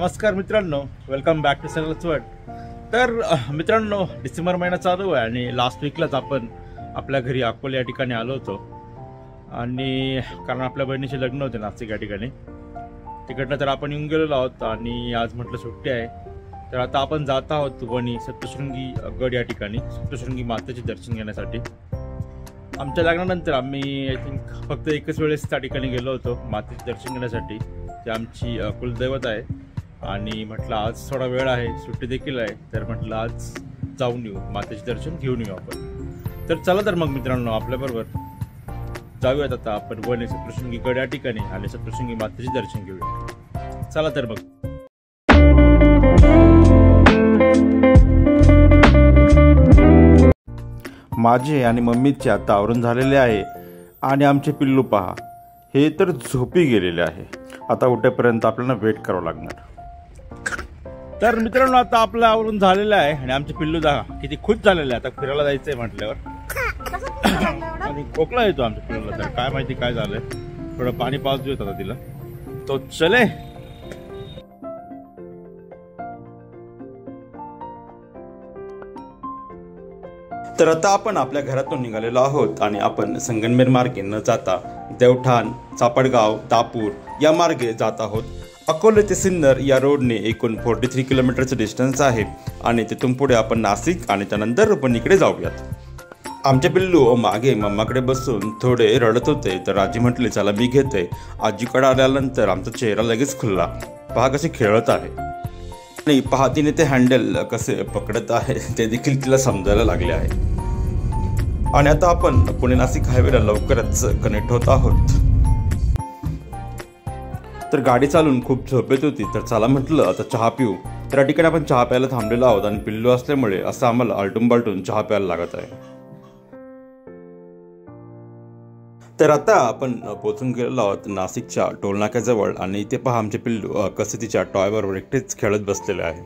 नमस्कार मित्रांनो, welcome back to सगळंच वर्ड. तर मित्रांनो, डिसेंबर महिना चालू आहे आणि लास्ट वीकलाच आपण आपल्या घरी अकोले या ठिकाणी आलो होतो. आणि कारण आपल्या बहिणीचे लग्न होते नाशिक या ठिकाणी, तिकडनं तर आपण येऊन गेलेलो आहोत. आणि आज म्हटलं सुट्टी आहे, तर आता आपण जात आहोत वणी सप्तशृंगी गड या ठिकाणी सप्तशृंगी मातेचे दर्शन घेण्यासाठी. आमच्या लग्नानंतर आम्ही आय थिंक फक्त एकच वेळेस त्या ठिकाणी गेलो होतो मातेचे दर्शन घेण्यासाठी. ते आमची कुलदैवत आहे आणि म्हटलं आज थोडा वेळ आहे, सुट्टी देखील आहे, तर म्हटलं आज जाऊन येऊ, मातेचे दर्शन घेऊन येऊ आपण. तर चला तर मग मित्रांनो, आपल्याबरोबर जाऊयात आता आपण वणी सप्तशृंगी गड या ठिकाणी आणि सप्तशृंगी मातेचे दर्शन घेऊया. चला तर मग. माझे आणि मम्मीचे आता आवरून झालेले आहे आणि आमचे पिल्लू पहा, हे तर झोपी गेलेले आहे. आता उठेपर्यंत आपल्याला वेट करावं लागणार. तर मित्रांनो, आता आपलं आवरून झालेलं आहे आणि आमचे पिल्लू किती खुश झालेले आहे. आता फिरायला जायचंय म्हटल्यावर आणि खोकला येतो आमच्या पिल्लूला, तर काय माहिती काय झालंय. थोडं पाणी पाऊस देत आता तिला. तो चले. तर आता आपण आपल्या घरातून निघालेलो आहोत आणि आपण संगमनेर मार्गे न जाता देवठाण, चापडगाव, दापूर या मार्गे जात आहोत. अकोले ते सिन्नर या रोडने एकूण 43 किलोमीटरचं डिस्टन्स आहे आणि तिथून पुढे आपण नाशिक आणि त्यानंतर वणीकडे जाऊयात. आमचे पिल्लू मागे मम्माकडे बसून थोडे रडत होते, तर आजी म्हटले चला मी घेते. आजीकडे आल्यानंतर आमचा चेहरा लगेच खुलला. पहा कसे खेळत आहे आणि पहा तिने ते हँडल कसे पकडत आहे ते देखील तिला समजायला लागले आहे. आणि आता आपण पुणे नाशिक हायवेला लवकरच कनेक्ट होत आहोत. तर गाडी चालून खूप झोप येत होती, तर चला म्हटलं आता चहा पिऊ. तर या ठिकाणी आपण चहा प्यायला थांबलेलो आहोत आणि पिल्लू असल्यामुळे असं आम्हाला आलटून बालटून चहा प्यायला लागत आहे. तर आता आपण पोहोचून गेलेलो आहोत नाशिकच्या टोलनाक्याजवळ आणि इथे पहा आमचे पिल्लू कसे तिच्या टॉयबरोबर एकटेच खेळत बसलेले आहे.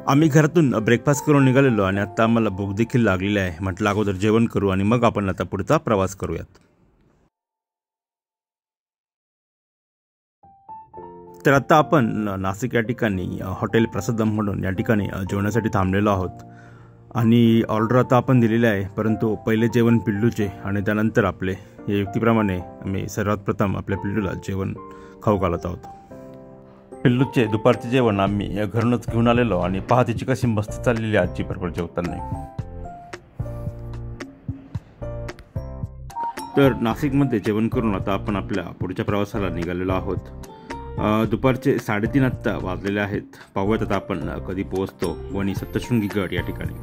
आम्ही घरातून ब्रेकफास्ट करून निघालेलो आणि आता आम्हाला भूक देखील लागलेली आहे. म्हटलं अगोदर जेवण करू आणि मग आपण आता पुढचा प्रवास करूयात. तर आता आपण नाशिक या ठिकाणी हॉटेल प्रसादम म्हणून या ठिकाणी जेवणासाठी थांबलेलो आहोत आणि ऑर्डर आता आपण दिलेली आहे. परंतु पहिले जेवण पिल्लूचे आणि त्यानंतर आपले या युक्तीप्रमाणे आम्ही सर्वात प्रथम आपल्या पिल्लूला जेवण खाऊ घालत आहोत. पिल्लूचे दुपारचे जेवण आम्ही घरूनच घेऊन आलेलो आणि पहा तिची कशी मस्ती चाललेली आजी बरोबर जेवताना. तर नाशिकमध्ये जेवण करून आता आपण आपल्या पुढच्या प्रवासाला निघालेलो आहोत. दुपारचे 3:30 आत्ता वाजलेले आहेत. पाहूयात आता आपण कधी पोहोचतो वणी सप्तशृंगी गड या ठिकाणी.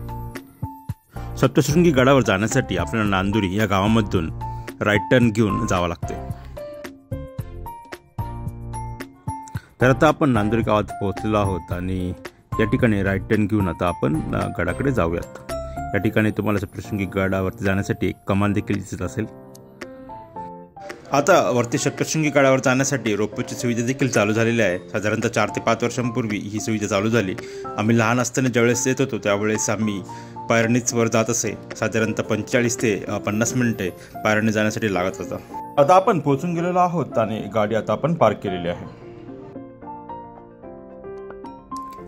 सप्तशृंगी गडावर जाण्यासाठी आपल्याला नांदुरी या गावामधून राईट टर्न घेऊन जावं लागते. तर आता आपण नांदुरी गावात पोहोचलेलो आहोत आणि या ठिकाणी राईट टर्न घेऊन आता आपण गडाकडे जाऊयात. या ठिकाणी तुम्हाला सप्तशृंगी गडावरती जाण्यासाठी एक कमान देखील दिसत असेल. आता वरती सप्तशृंगी गडावर जाण्यासाठी रोपवेची सुविधा देखील चालू झालेली आहे. साधारणतः 4 ते 5 वर्षांपूर्वी ही सुविधा चालू झाली. आम्ही लहान असताना ज्यावेळेस येत होतो त्यावेळेस आम्ही पायरणीच वर जात असे. साधारणतः 45 ते 50 मिनिटे पायरणी जाण्यासाठी लागत होता. आता आपण पोहोचून गेलेलो आहोत आणि गाडी आता आपण पार्क केलेली आहे.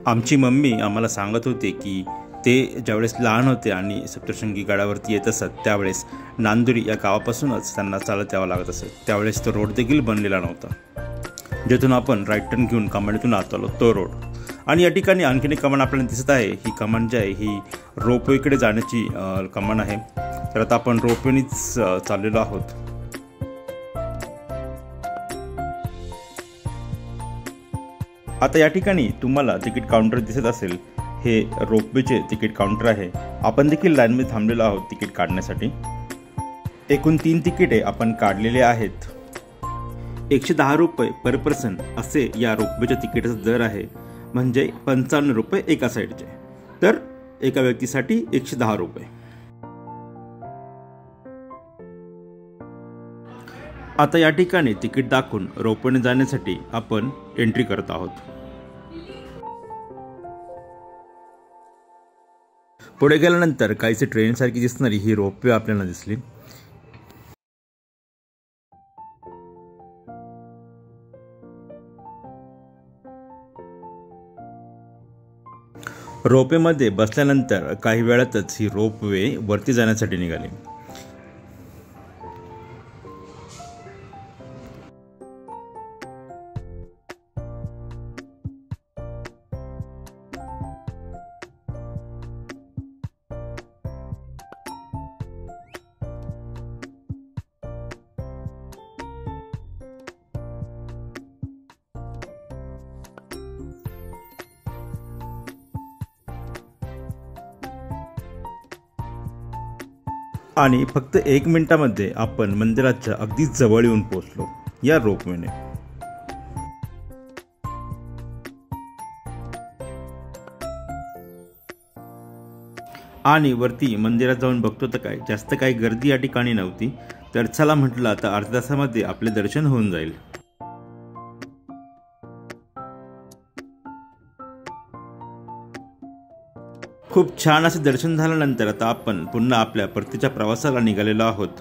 आमची मम्मी आम्हाला सांगत होते की ते ज्यावेळेस लहान होते आणि सप्तशृंगी गडावरती येत असत त्यावेळेस नांदुरी या गावापासूनच त्यांना चालत यावं लागत असे. त्यावेळेस तो रोड देखील बनलेला नव्हता, जिथून आपण राईट टर्न घेऊन कमानीतून आत आलो तो रोड. आणि या ठिकाणी आणखीन एक कमान आपल्याला दिसत आहे. ही कमान जी आहे ही रोपवेकडे जाण्याची कमान आहे. तर आता आपण रोपवेनीच चाललेलो आहोत. आता या ठिकाणी तुम्हाला तिकीट काउंटर दिसत असेल. हे रोपवेचे तिकीट काउंटर आहे. आपण देखील लाईनमध्ये थांबलेलो आहोत तिकीट काढण्यासाठी. एकूण 3 तिकिटे आपण काढलेले आहेत. 110 रुपये पर पर्सन असे या रोपवेच्या तिकिटाचा दर आहे, म्हणजे 55 रुपये एका साईडचे. तर एका व्यक्तीसाठी 110 रुपये. आता या ठिकाणी तिकीट दाखवून रोपवेने जाण्यासाठी आपण एंट्री करत आहोत. पुढे गेल्यानंतर काहीसे ट्रेनसारखी दिसणारी ही रोपवे आपल्याला दिसली. रोपवेमध्ये बसल्यानंतर काही वेळातच ही रोपवे वरती जाण्यासाठी निघाली. आणि फक्त 1 मिनिटामध्ये आपण मंदिराच्या अगदी जवळ येऊन पोहोचलो या रोपवेने. आणि वरती मंदिरात जाऊन बघतो तर काय जास्त काही गर्दी या ठिकाणी नव्हती. तर चला म्हटलं आता अर्ध्या तासामध्ये आपले दर्शन होऊन जाईल. खूप छान असे दर्शन झाल्यानंतर आता आपण पुन्हा आपल्या परतीच्या प्रवासाला निघालेलो आहोत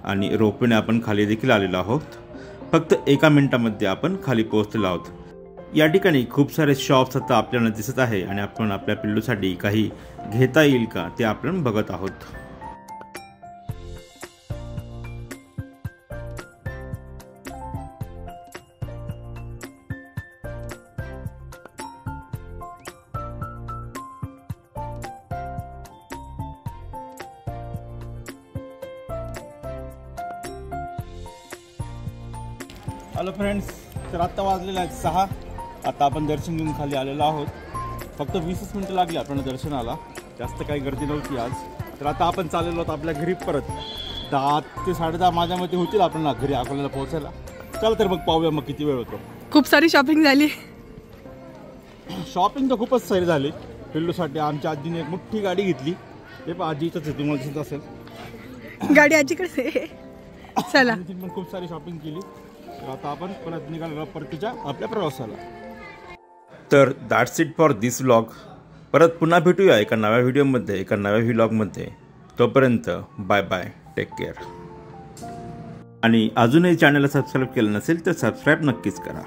आणि रोपवेने आपण खाली देखील आलेलो आहोत. फक्त 1 मिनिटामध्ये आपण खाली पोहोचलेलो आहोत. या ठिकाणी खूप सारे शॉप्स आता आपल्याला दिसत आहे आणि आपण आपल्या पिल्लूसाठी काही घेता येईल का ते आपण बघत आहोत. हॅलो फ्रेंड्स, तर आत्ता वाजलेला आहे 6. आता आपण दर्शन घेऊन खाली आलेलो आहोत. फक्त 20 मिनिटं लागली आपल्याला दर्शनाला. जास्त काही गर्दी नव्हती आज. तर आता आपण चाललेलो आहोत आपल्या घरी परत. 10 ते 10:30 माझ्या मते होतील आपल्याला घरी अकोल्याला पोहोचायला. चला तर मग पाहूया मग किती वेळ होतो. खूप सारी शॉपिंग झाली. शॉपिंग तर खूपच सारी झाली. पिल्लूसाठी आमच्या आजीने एक मोठी गाडी घेतली. हे पण आजीच आहे, तुम्हाला दिसत असेल गाडी आजीकडे. चला पण खूप सारी शॉपिंग केली. तर आता आपण परत निघालो परतीच्या आपल्या प्रवासाला. तर that's it for this vlog. परत पुन्हा भेटूया एका नव्या व्हिडिओमध्ये, एका नव्या व्लॉगमध्ये. तोपर्यंत बाय बाय, टेक केअर. आणि अजूनही चॅनलला सबस्क्राईब केलं नसेल तर सबस्क्राईब नक्कीच करा.